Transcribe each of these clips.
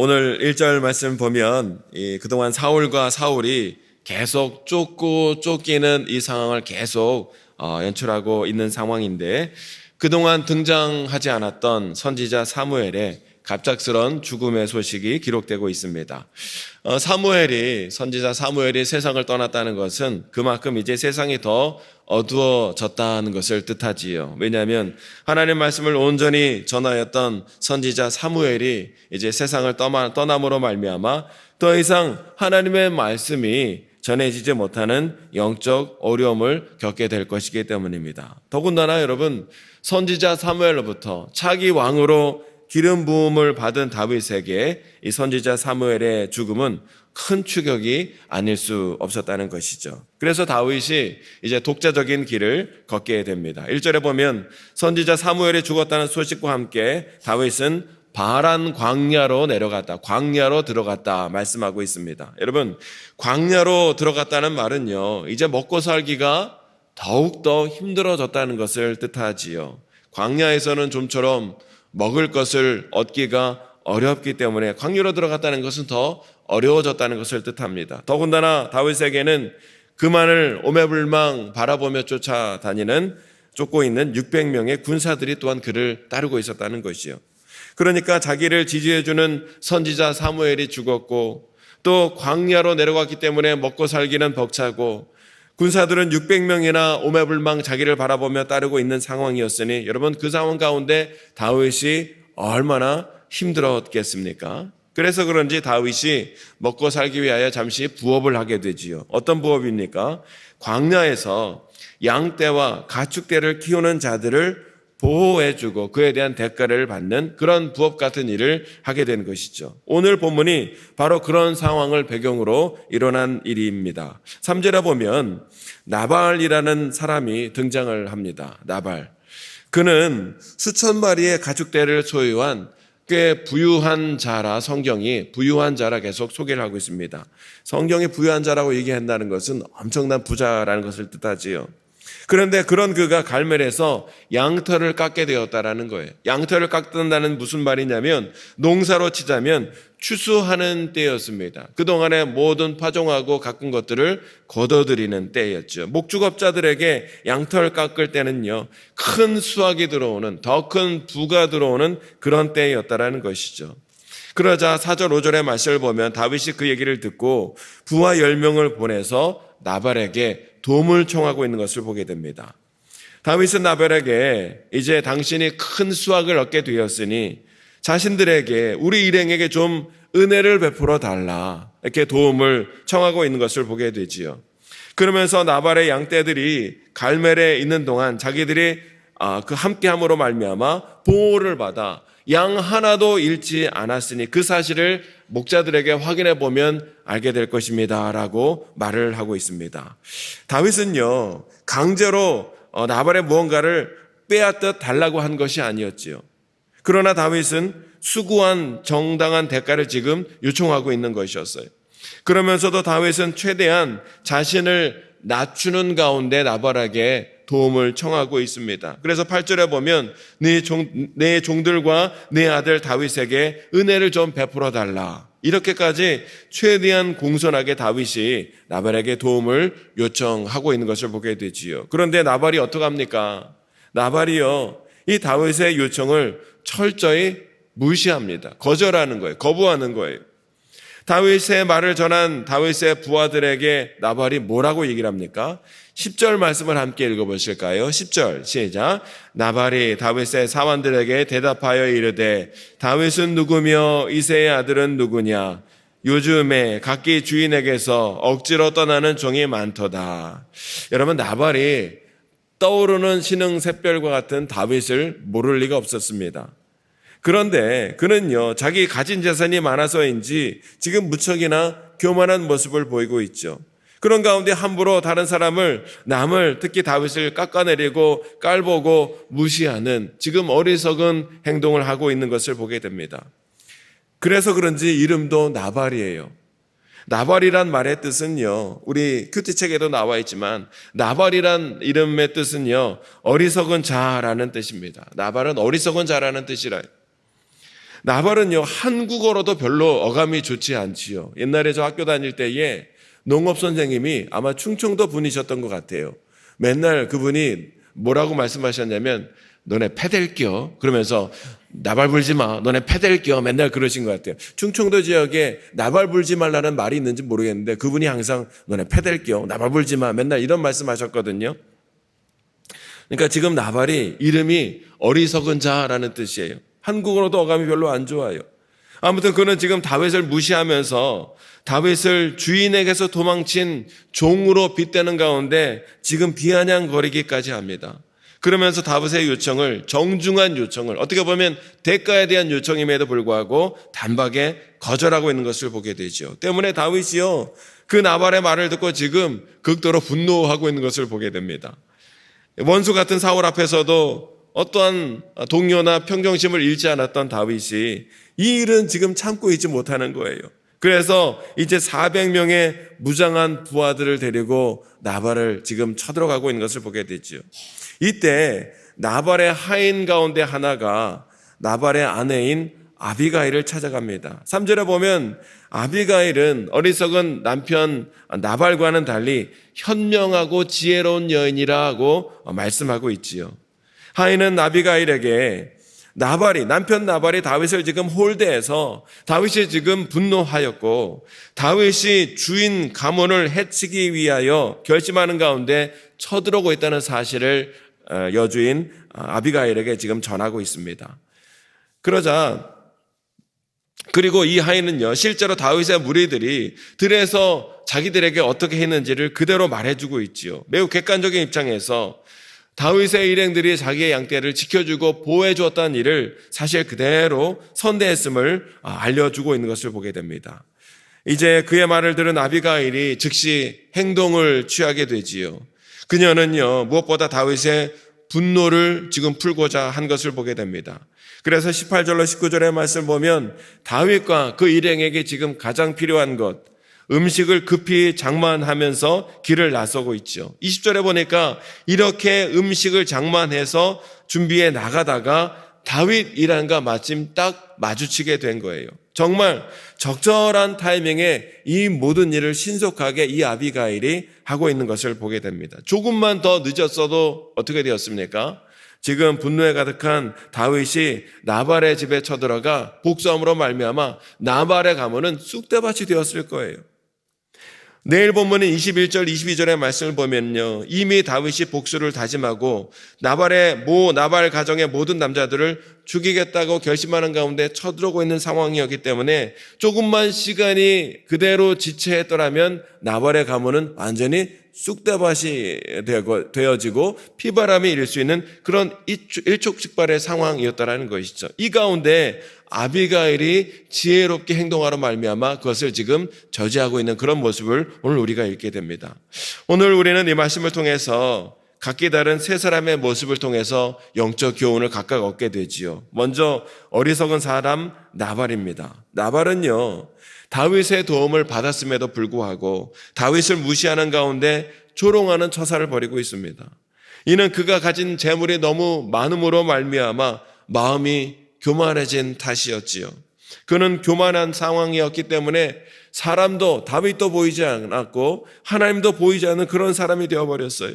오늘 1절 말씀 보면 그동안 사울과 사울이 계속 쫓기는 이 상황을 계속 연출하고 있는 상황인데, 그동안 등장하지 않았던 선지자 사무엘의 갑작스런 죽음의 소식이 기록되고 있습니다. 선지자 사무엘이 세상을 떠났다는 것은 그만큼 이제 세상이 더 어두워졌다는 것을 뜻하지요. 왜냐하면 하나님 말씀을 온전히 전하였던 선지자 사무엘이 이제 세상을 떠남으로 말미암아 더 이상 하나님의 말씀이 전해지지 못하는 영적 어려움을 겪게 될 것이기 때문입니다. 더군다나 여러분, 선지자 사무엘로부터 차기 왕으로 기름 부음을 받은 다윗에게 이 선지자 사무엘의 죽음은 큰 충격이 아닐 수 없었다는 것이죠. 그래서 다윗이 이제 독자적인 길을 걷게 됩니다. 1절에 보면 선지자 사무엘이 죽었다는 소식과 함께 다윗은 바란 광야로 내려갔다, 광야로 들어갔다 말씀하고 있습니다. 여러분, 광야로 들어갔다는 말은요, 이제 먹고 살기가 더욱더 힘들어졌다는 것을 뜻하지요. 광야에서는 좀처럼 먹을 것을 얻기가 어렵기 때문에 광야로 들어갔다는 것은 더 어려워졌다는 것을 뜻합니다. 더군다나 다윗에게는 그만을 오매불망 바라보며 쫓고 있는 600명의 군사들이 또한 그를 따르고 있었다는 것이요. 그러니까 자기를 지지해주는 선지자 사무엘이 죽었고, 또 광야로 내려갔기 때문에 먹고 살기는 벅차고, 군사들은 600명이나 오매불망 자기를 바라보며 따르고 있는 상황이었으니, 여러분, 그 상황 가운데 다윗이 얼마나 힘들었겠습니까? 그래서 그런지 다윗이 먹고 살기 위하여 잠시 부업을 하게 되지요. 어떤 부업입니까? 광야에서 양떼와 가축떼를 키우는 자들을 보호해주고 그에 대한 대가를 받는 그런 부업 같은 일을 하게 된 것이죠. 오늘 본문이 바로 그런 상황을 배경으로 일어난 일입니다. 3절에 보면 나발이라는 사람이 등장을 합니다. 나발. 그는 수천 마리의 가축대를 소유한 꽤 부유한 자라, 성경이 부유한 자라 계속 소개를 하고 있습니다. 성경이 부유한 자라고 얘기한다는 것은 엄청난 부자라는 것을 뜻하지요. 그런데 그런 그가 갈멜에서 양털을 깎게 되었다라는 거예요. 양털을 깎는다는 무슨 말이냐면, 농사로 치자면 추수하는 때였습니다. 그동안에 모든 파종하고 가꾼 것들을 거둬들이는 때였죠. 목축업자들에게 양털 깎을 때는요, 큰 수확이 들어오는, 더 큰 부가 들어오는 그런 때였다라는 것이죠. 그러자 4절 5절의 말씀을 보면 다윗이 그 얘기를 듣고 부하 10명을 보내서 나발에게 도움을 청하고 있는 것을 보게 됩니다. 다윗은 나발에게 이제 당신이 큰 수확을 얻게 되었으니 자신들에게, 우리 일행에게 좀 은혜를 베풀어 달라, 이렇게 도움을 청하고 있는 것을 보게 되지요. 그러면서 나발의 양떼들이 갈멜에 있는 동안 자기들이 그 함께함으로 말미암아 보호를 받아 양 하나도 잃지 않았으니 그 사실을 목자들에게 확인해 보면 알게 될 것입니다 라고 말을 하고 있습니다. 다윗은요, 강제로 나발의 무언가를 빼앗듯 달라고 한 것이 아니었지요. 그러나 다윗은 수고한 정당한 대가를 지금 요청하고 있는 것이었어요. 그러면서도 다윗은 최대한 자신을 낮추는 가운데 나발에게 도움을 청하고 있습니다. 그래서 8절에 보면 내 종들과 내 아들 다윗에게 은혜를 좀 베풀어 달라, 이렇게까지 최대한 공손하게 다윗이 나발에게 도움을 요청하고 있는 것을 보게 되지요. 그런데 나발이 어떡합니까? 나발이요, 이 다윗의 요청을 철저히 무시합니다. 거절하는 거예요. 거부하는 거예요. 다윗의 말을 전한 다윗의 부하들에게 나발이 뭐라고 얘기를 합니까? 10절 말씀을 함께 읽어보실까요? 10절 시작. 나발이 다윗의 사환들에게 대답하여 이르되 다윗은 누구며 이새의 아들은 누구냐? 요즘에 각기 주인에게서 억지로 떠나는 종이 많도다. 여러분, 나발이 떠오르는 신흥샛별과 같은 다윗을 모를 리가 없었습니다. 그런데 그는요, 자기 가진 재산이 많아서인지 지금 무척이나 교만한 모습을 보이고 있죠. 그런 가운데 함부로 다른 남을 특히 다윗을 깎아내리고 깔보고 무시하는 지금 어리석은 행동을 하고 있는 것을 보게 됩니다. 그래서 그런지 이름도 나발이에요. 나발이란 말의 뜻은요, 우리 큐티책에도 나와 있지만 나발이란 이름의 뜻은요, 어리석은 자라는 뜻입니다. 나발은 어리석은 자라는 뜻이라요. 나발은요, 한국어로도 별로 어감이 좋지 않지요. 옛날에 저 학교 다닐 때에 농업 선생님이 아마 충청도 분이셨던 것 같아요. 맨날 그분이 뭐라고 말씀하셨냐면, 너네 패댈겨. 그러면서 나발 불지 마. 너네 패댈겨. 맨날 그러신 것 같아요. 충청도 지역에 나발 불지 말라는 말이 있는지 모르겠는데 그분이 항상 너네 패댈겨. 나발 불지 마. 맨날 이런 말씀하셨거든요. 그러니까 지금 나발이 이름이 어리석은 자라는 뜻이에요. 한국어로도 어감이 별로 안 좋아요. 아무튼 그는 지금 다윗을 무시하면서 다윗을 주인에게서 도망친 종으로 빗대는 가운데 지금 비아냥거리기까지 합니다. 그러면서 다윗의 요청을, 정중한 요청을, 어떻게 보면 대가에 대한 요청임에도 불구하고 단박에 거절하고 있는 것을 보게 되죠. 때문에 다윗이요, 그 나발의 말을 듣고 지금 극도로 분노하고 있는 것을 보게 됩니다. 원수 같은 사울 앞에서도 어떠한 동요나 평정심을 잃지 않았던 다윗이 이 일은 지금 참고 있지 못하는 거예요. 그래서 이제 400명의 무장한 부하들을 데리고 나발을 지금 쳐들어가고 있는 것을 보게 되죠. 이때 나발의 하인 가운데 하나가 나발의 아내인 아비가일을 찾아갑니다. 3절에 보면 아비가일은 어리석은 남편 나발과는 달리 현명하고 지혜로운 여인이라고 말씀하고 있지요. 하인은 아비가일에게 남편 나발이 다윗을 지금 홀대해서 다윗이 지금 분노하였고 다윗이 주인 가문을 해치기 위하여 결심하는 가운데 쳐들어오고 있다는 사실을 여주인 아비가일에게 지금 전하고 있습니다. 그리고 이 하인은요, 실제로 다윗의 무리들이 들에서 자기들에게 어떻게 했는지를 그대로 말해주고 있지요. 매우 객관적인 입장에서 다윗의 일행들이 자기의 양떼를 지켜주고 보호해 주었다는 일을 사실 그대로 선대했음을 알려주고 있는 것을 보게 됩니다. 이제 그의 말을 들은 아비가일이 즉시 행동을 취하게 되지요. 그녀는요, 무엇보다 다윗의 분노를 지금 풀고자 한 것을 보게 됩니다. 그래서 18절로 19절의 말씀을 보면 다윗과 그 일행에게 지금 가장 필요한 것, 음식을 급히 장만하면서 길을 나서고 있죠. 20절에 보니까 이렇게 음식을 장만해서 준비해 나가다가 다윗 일행과 마침 딱 마주치게 된 거예요. 정말 적절한 타이밍에 이 모든 일을 신속하게 이 아비가일이 하고 있는 것을 보게 됩니다. 조금만 더 늦었어도 어떻게 되었습니까? 지금 분노에 가득한 다윗이 나발의 집에 쳐들어가 복수함으로 말미암아 나발의 가문은 쑥대밭이 되었을 거예요. 내일 본문은 21절, 22절의 말씀을 보면요, 이미 다윗이 복수를 다짐하고 나발 가정의 모든 남자들을 죽이겠다고 결심하는 가운데 쳐들어오고 있는 상황이었기 때문에 조금만 시간이 그대로 지체했더라면 나발의 가문은 완전히 쑥대밭이 되어지고 피바람이 일 수 있는 그런 일촉즉발의 상황이었다라는 것이죠. 이 가운데 아비가일이 지혜롭게 행동하러 말미암아 그것을 지금 저지하고 있는 그런 모습을 오늘 우리가 읽게 됩니다. 오늘 우리는 이 말씀을 통해서 각기 다른 세 사람의 모습을 통해서 영적 교훈을 각각 얻게 되지요. 먼저 어리석은 사람 나발입니다. 나발은요, 다윗의 도움을 받았음에도 불구하고 다윗을 무시하는 가운데 조롱하는 처사를 벌이고 있습니다. 이는 그가 가진 재물이 너무 많음으로 말미암아 마음이 교만해진 탓이었지요. 그는 교만한 상황이었기 때문에 사람도 다윗도 보이지 않았고 하나님도 보이지 않는 그런 사람이 되어버렸어요.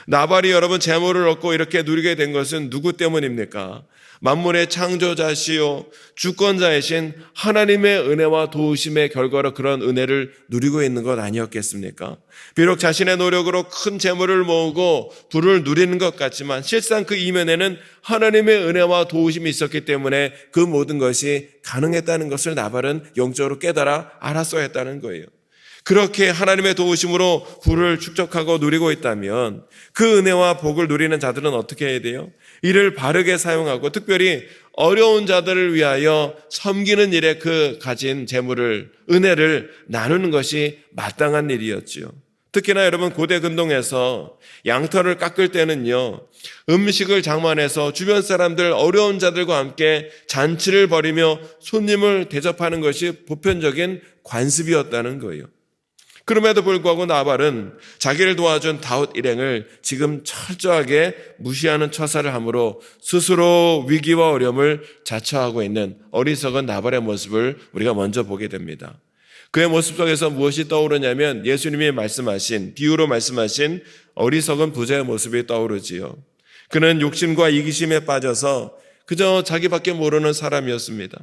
나발이 여러분 재물을 얻고 이렇게 누리게 된 것은 누구 때문입니까? 만물의 창조자시요 주권자이신 하나님의 은혜와 도우심의 결과로 그런 은혜를 누리고 있는 것 아니었겠습니까? 비록 자신의 노력으로 큰 재물을 모으고 부를 누리는 것 같지만 실상 그 이면에는 하나님의 은혜와 도우심이 있었기 때문에 그 모든 것이 가능했다는 것을 나발은 영적으로 깨달아 알았어야 했다는 거예요. 그렇게 하나님의 도우심으로 부를 축적하고 누리고 있다면 그 은혜와 복을 누리는 자들은 어떻게 해야 돼요? 이를 바르게 사용하고 특별히 어려운 자들을 위하여 섬기는 일에 그 가진 재물을, 은혜를 나누는 것이 마땅한 일이었지요. 특히나 여러분 고대 근동에서 양털을 깎을 때는요, 음식을 장만해서 주변 사람들, 어려운 자들과 함께 잔치를 벌이며 손님을 대접하는 것이 보편적인 관습이었다는 거예요. 그럼에도 불구하고 나발은 자기를 도와준 다윗 일행을 지금 철저하게 무시하는 처사를 함으로 스스로 위기와 어려움을 자처하고 있는 어리석은 나발의 모습을 우리가 먼저 보게 됩니다. 그의 모습 속에서 무엇이 떠오르냐면 예수님이 비유로 말씀하신 어리석은 부자의 모습이 떠오르지요. 그는 욕심과 이기심에 빠져서 그저 자기밖에 모르는 사람이었습니다.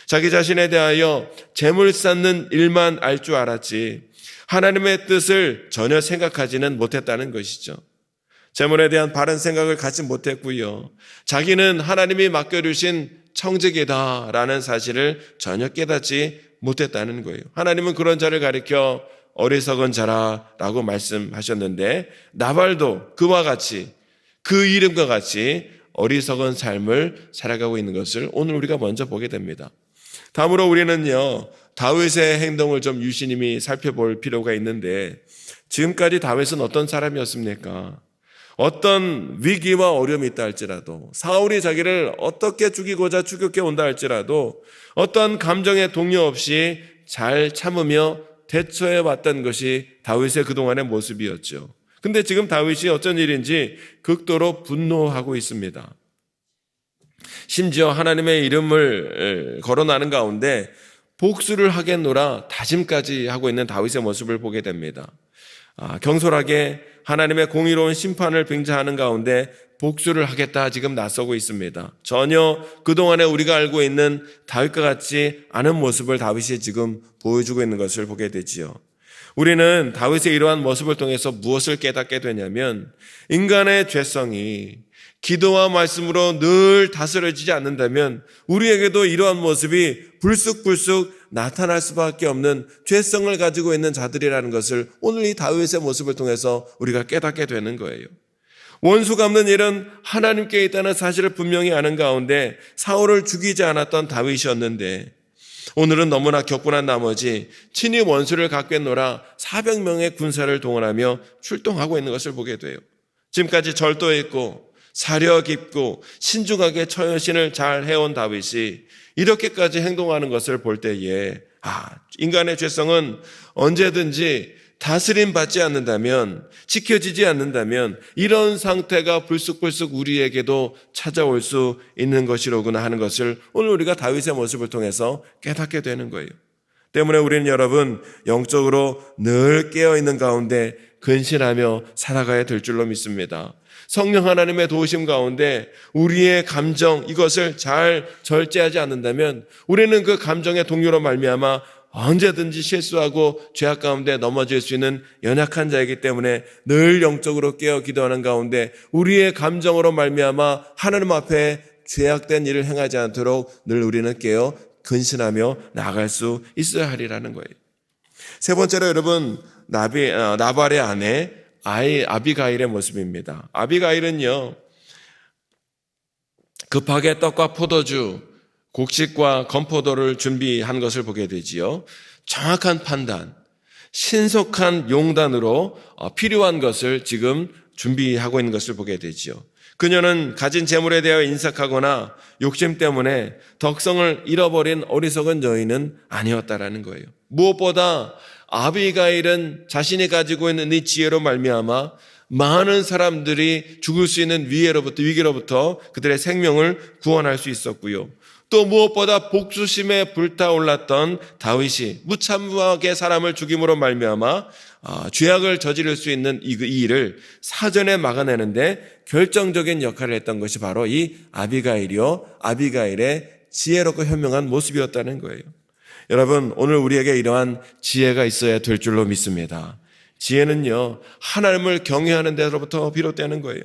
자기 자신에 대하여 재물 쌓는 일만 알 줄 알았지 하나님의 뜻을 전혀 생각하지는 못했다는 것이죠. 재물에 대한 바른 생각을 갖지 못했고요. 자기는 하나님이 맡겨주신 청직이다라는 사실을 전혀 깨닫지 못했다는 거예요. 하나님은 그런 자를 가리켜 어리석은 자라라고 말씀하셨는데 나발도 그와 같이 그 이름과 같이 어리석은 삶을 살아가고 있는 것을 오늘 우리가 먼저 보게 됩니다. 다음으로 우리는요, 다윗의 행동을 좀 유심히 살펴볼 필요가 있는데 지금까지 다윗은 어떤 사람이었습니까? 어떤 위기와 어려움이 있다 할지라도 사울이 자기를 어떻게 죽이고자 추격해 온다 할지라도 어떤 감정의 동요 없이 잘 참으며 대처해 왔던 것이 다윗의 그동안의 모습이었죠. 근데 지금 다윗이 어쩐 일인지 극도로 분노하고 있습니다. 심지어 하나님의 이름을 거론하는 가운데 복수를 하겠노라 다짐까지 하고 있는 다윗의 모습을 보게 됩니다. 경솔하게 하나님의 공의로운 심판을 빙자하는 가운데 복수를 하겠다 지금 나서고 있습니다. 전혀 그동안에 우리가 알고 있는 다윗과 같지 않은 모습을 다윗이 지금 보여주고 있는 것을 보게 되지요. 우리는 다윗의 이러한 모습을 통해서 무엇을 깨닫게 되냐면 인간의 죄성이 기도와 말씀으로 늘 다스려지지 않는다면 우리에게도 이러한 모습이 불쑥불쑥 나타날 수밖에 없는 죄성을 가지고 있는 자들이라는 것을 오늘 이 다윗의 모습을 통해서 우리가 깨닫게 되는 거예요. 원수 갚는 일은 하나님께 있다는 사실을 분명히 아는 가운데 사울을 죽이지 않았던 다윗이었는데 오늘은 너무나 격분한 나머지 친히 원수를 갚겠노라 400명의 군사를 동원하며 출동하고 있는 것을 보게 돼요. 지금까지 절도했고 사려 깊고 신중하게 처신을 잘 해온 다윗이 이렇게까지 행동하는 것을 볼 때에 인간의 죄성은 언제든지 다스림 받지 않는다면, 지켜지지 않는다면 이런 상태가 불쑥불쑥 우리에게도 찾아올 수 있는 것이로구나 하는 것을 오늘 우리가 다윗의 모습을 통해서 깨닫게 되는 거예요. 때문에 우리는 여러분 영적으로 늘 깨어있는 가운데 근신하며 살아가야 될 줄로 믿습니다. 성령 하나님의 도우심 가운데 우리의 감정 이것을 잘 절제하지 않는다면 우리는 그 감정의 동요로 말미암아 언제든지 실수하고 죄악 가운데 넘어질 수 있는 연약한 자이기 때문에 늘 영적으로 깨어 기도하는 가운데 우리의 감정으로 말미암아 하나님 앞에 죄악된 일을 행하지 않도록 늘 우리는 깨어 근신하며 나아갈 수 있어야 하리라는 거예요. 세 번째로 여러분 나발의 아내 아비가일의 모습입니다. 아비가일은요 급하게 떡과 포도주, 곡식과 건포도를 준비한 것을 보게 되지요. 정확한 판단, 신속한 용단으로 필요한 것을 지금 준비하고 있는 것을 보게 되지요. 그녀는 가진 재물에 대하여 인색하거나 욕심 때문에 덕성을 잃어버린 어리석은 여인은 아니었다라는 거예요. 무엇보다 아비가일은 자신이 가지고 있는 이 지혜로 말미암아 많은 사람들이 죽을 수 있는 위기로부터 그들의 생명을 구원할 수 있었고요. 또 무엇보다 복수심에 불타올랐던 다윗이 무참하게 사람을 죽임으로 말미암아 죄악을 저지를 수 있는 이 일을 사전에 막아내는데 결정적인 역할을 했던 것이 바로 이 아비가일의 지혜롭고 현명한 모습이었다는 거예요. 여러분 오늘 우리에게 이러한 지혜가 있어야 될 줄로 믿습니다. 지혜는요 하나님을 경외하는 데로부터 비롯되는 거예요.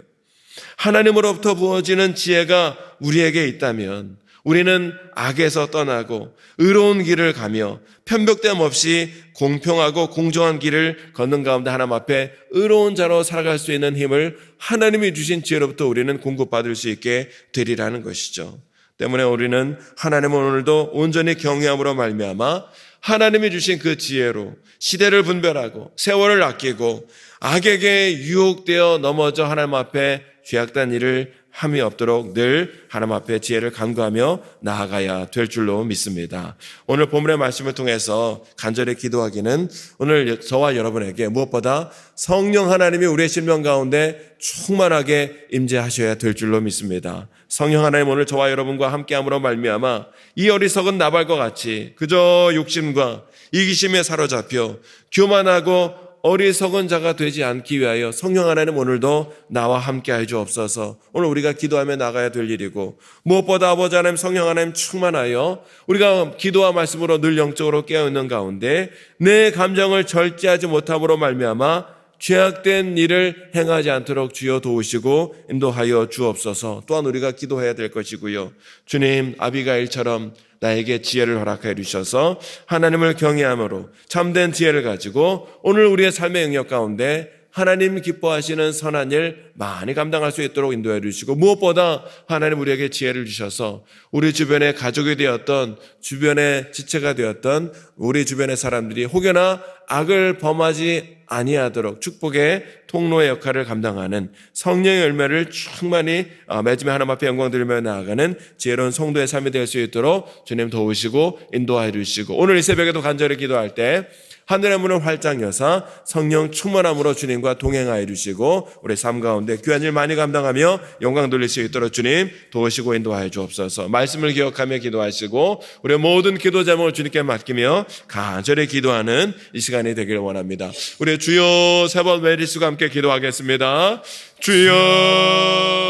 하나님으로부터 부어지는 지혜가 우리에게 있다면 우리는 악에서 떠나고 의로운 길을 가며 편벽됨 없이 공평하고 공정한 길을 걷는 가운데 하나님 앞에 의로운 자로 살아갈 수 있는 힘을 하나님이 주신 지혜로부터 우리는 공급받을 수 있게 되리라는 것이죠. 때문에 우리는 하나님을 오늘도 온전히 경외함으로 말미암아 하나님이 주신 그 지혜로 시대를 분별하고 세월을 아끼고 악에게 유혹되어 넘어져 하나님 앞에 죄악된 일을 함이 없도록 늘 하나님 앞에 지혜를 간구하며 나아가야 될 줄로 믿습니다. 오늘 본문의 말씀을 통해서 간절히 기도하기는 오늘 저와 여러분에게 무엇보다 성령 하나님이 우리의 심령 가운데 충만하게 임재하셔야 될 줄로 믿습니다. 성령 하나님 오늘 저와 여러분과 함께함으로 말미암아 이 어리석은 나발과 같이 그저 욕심과 이기심에 사로잡혀 교만하고 어리석은 자가 되지 않기 위하여 성령 하나님 오늘도 나와 함께 해 주옵소서. 오늘 우리가 기도하며 나가야 될 일이고 무엇보다 아버지 하나님 성령 하나님 충만하여 우리가 기도와 말씀으로 늘 영적으로 깨어있는 가운데 내 감정을 절제하지 못함으로 말미암아 죄악된 일을 행하지 않도록 주여 도우시고 인도하여 주옵소서. 또한 우리가 기도해야 될 것이고요. 주님, 아비가일처럼 나에게 지혜를 허락해 주셔서 하나님을 경외함으로 참된 지혜를 가지고 오늘 우리의 삶의 영역 가운데 하나님 기뻐하시는 선한 일 많이 감당할 수 있도록 인도해 주시고 무엇보다 하나님 우리에게 지혜를 주셔서 우리 주변의 가족이 되었던 주변의 지체가 되었던 우리 주변의 사람들이 혹여나 악을 범하지 아니하도록 축복의 통로의 역할을 감당하는 성령의 열매를 충만히 맺으며 하나님 앞에 영광 드리며 나아가는 지혜로운 성도의 삶이 될 수 있도록 주님 도우시고 인도하여 주시고 오늘 이 새벽에도 간절히 기도할 때 하늘의 문을 활짝 여사 성령 충만함으로 주님과 동행하여 주시고 우리 삶 가운데 귀한 일 많이 감당하며 영광 돌릴 수 있도록 주님 도우시고 인도하여 주옵소서. 말씀을 기억하며 기도하시고 우리의 모든 기도 제목을 주님께 맡기며 간절히 기도하는 이 시간이 되기를 원합니다. 우리 주여 세 번 외리수가 함께 기도하겠습니다. 주여